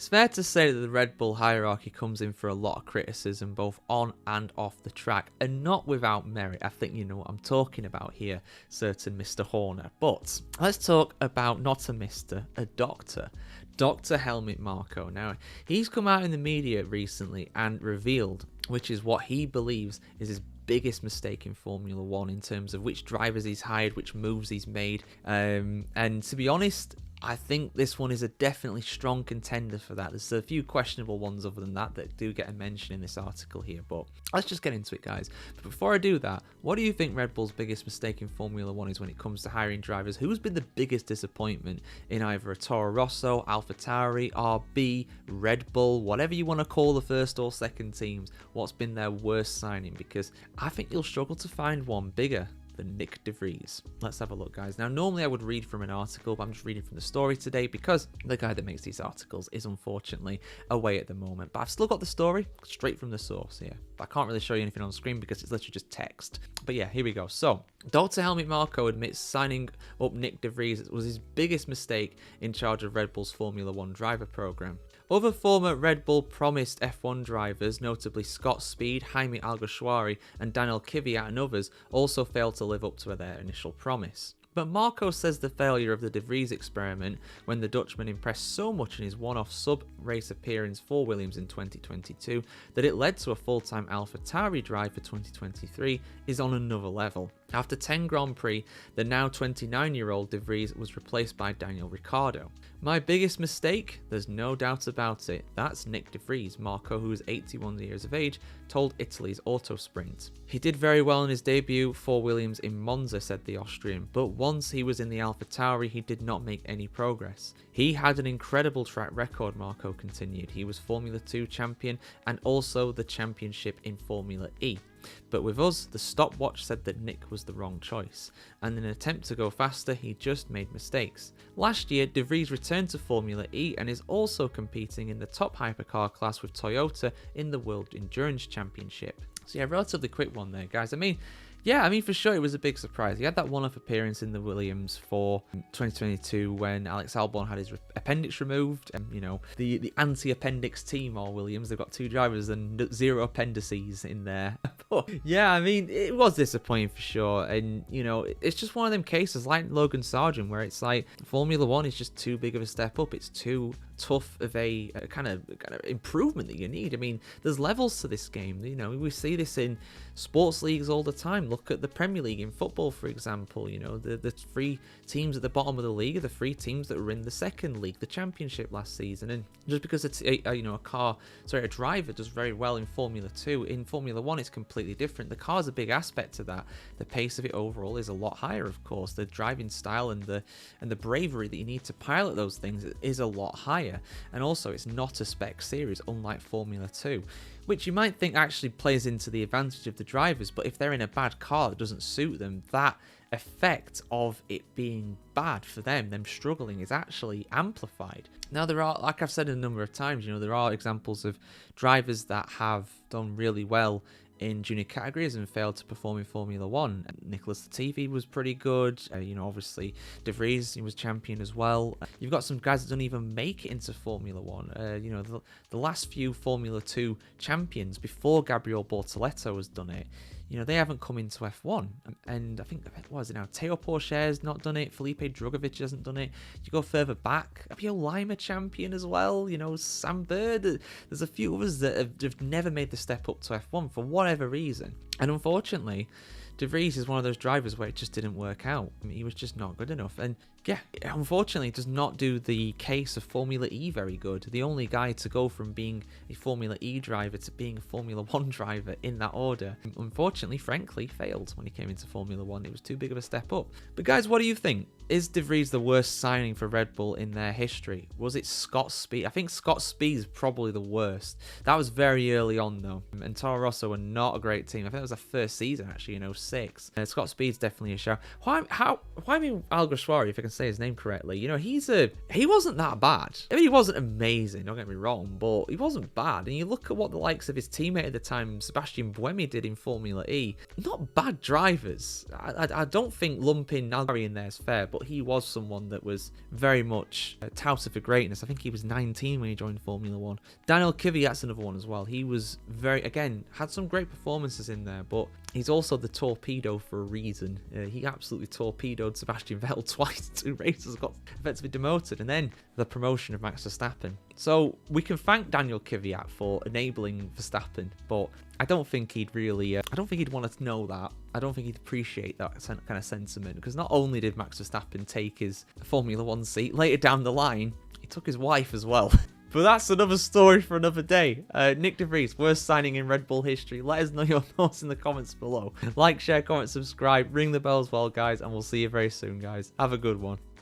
It's fair to say that the Red Bull hierarchy comes in for a lot of criticism, both on and off the track, and not without merit. I think you know what I'm talking about here, certain Mr. Horner. But let's talk about not a Mr., a Doctor. Dr. Helmut Marko. Now, he's come out in the media recently and revealed, which is what he believes is his biggest mistake in Formula 1 in terms of which drivers he's hired, which moves he's made. And to be honest, I think this one is a definitely strong contender for that. There's a few questionable ones other than that do get a mention in this article here, but let's just get into it, guys. But before I do that, what do you think Red Bull's biggest mistake in Formula 1 is when it comes to hiring drivers? Who's been the biggest disappointment in either a Toro Rosso, AlphaTauri, RB, Red Bull, whatever you want to call the first or second teams? What's been their worst signing? Because I think you'll struggle to find one bigger than Nick de Vries. Let's have a look, guys. Now, normally I would read from an article, but I'm just reading from the story today because the guy that makes these articles is unfortunately away at the moment. But I've still got the story straight from the source here. But I can't really show you anything on screen because it's literally just text. But yeah, here we go. So, Dr. Helmut Marko admits signing up Nick de Vries was his biggest mistake in charge of Red Bull's Formula 1 driver program. Other former Red Bull promised F1 drivers, notably Scott Speed, Jaime Alguersuari and Daniel Kvyat and others, also failed to live up to their initial promise. But Marko says the failure of the de Vries experiment, when the Dutchman impressed so much in his one-off sub-race appearance for Williams in 2022 that it led to a full-time AlphaTauri drive for 2023, is on another level. After 10 Grand Prix, the now 29-year-old de Vries was replaced by Daniel Ricciardo. My biggest mistake? There's no doubt about it. That's Nick de Vries, Marko, who is 81 years of age, told Italy's Autosprint. He did very well in his debut for Williams in Monza, said the Austrian, but once he was in the AlphaTauri, he did not make any progress. He had an incredible track record, Marko continued. He was Formula 2 champion and also the championship in Formula E. But with us, the stopwatch said that Nick was the wrong choice, and in an attempt to go faster, he just made mistakes. Last year, de Vries returned to Formula E and is also competing in the top hypercar class with Toyota in the World Endurance Championship. So yeah, relatively quick one there, guys. I mean, for sure, it was a big surprise. He had that one-off appearance in the Williams for 2022 when Alex Albon had his appendix removed. And, you know, the anti-appendix team, or Williams, they've got two drivers and 0 appendices in there. But, yeah, I mean, it was disappointing for sure. And, you know, it's just one of them cases like Logan Sargent where it's like Formula 1 is just too big of a step up. It's too tough of a kind of improvement that you need. I mean, there's levels to this game. You know, we see this in sports leagues all the time. Look at the Premier League in football, for example. You know, the 3 teams at the bottom of the league are the 3 teams that were in the second league, the championship last season. And just because it's a driver does very well in Formula 2, in Formula 1 it's completely different. The car's a big aspect to that. The pace of it overall is a lot higher, of course. The driving style and the bravery that you need to pilot those things is a lot higher. And also, it's not a spec series, unlike Formula 2, which you might think actually plays into the advantage of the drivers, but if they're in a bad car that doesn't suit them, that effect of it being bad for them struggling, is actually amplified. Now, there are, like I've said a number of times, you know, there are examples of drivers that have done really well in junior categories and failed to perform in Formula 1. Nicholas Latifi was pretty good. You know, obviously de Vries, he was champion as well. You've got some guys that don't even make it into Formula 1. You know, the last few Formula 2 champions before Gabriel Bortoleto has done it, you know, they haven't come into F1. And I think, what is it now? Teo Porcher's not done it. Felipe Drugovich hasn't done it. You go further back, Abio Lima champion as well. You know, Sam Bird. There's a few others that have never made the step up to F1 for whatever reason. And unfortunately, de Vries is one of those drivers where it just didn't work out. I mean, he was just not good enough. And yeah, unfortunately, it does not do the case of Formula E very good. The only guy to go from being a Formula E driver to being a Formula 1 driver in that order, unfortunately, frankly, failed when he came into Formula 1. It was too big of a step up. But guys, what do you think? Is de Vries the worst signing for Red Bull in their history? Was it Scott Speed? I think Scott Speed is probably the worst. That was very early on, though. And Toro Rosso were not a great team. I think it was their first season, actually, in 06. Scott Speed's definitely a shout. Why me Alguersuari, if I can say his name correctly. You know, he wasn't that bad. I mean, he wasn't amazing, don't get me wrong, but he wasn't bad. And you look at what the likes of his teammate at the time, Sebastian Buemi, did in Formula E. Not bad drivers. I don't think lumping Nalgari in there is fair, but he was someone that was very much touted for greatness. I think he was 19 when he joined Formula 1. Daniel Kvyat's another one as well. He was again, had some great performances in there, but he's also the torpedo for a reason. He absolutely torpedoed Sebastian Vettel twice. 2 races, got effectively demoted, and then the promotion of Max Verstappen. So we can thank Daniel Kvyat for enabling Verstappen, but I don't think he'd really, I don't think he'd want to know that. I don't think he'd appreciate that kind of sentiment, because not only did Max Verstappen take his Formula 1 seat, later down the line, he took his wife as well. But that's another story for another day. Nick De Vries, worst signing in Red Bull history. Let us know your thoughts in the comments below. Like, share, comment, subscribe, ring the bell as well, guys, and we'll see you very soon, guys. Have a good one.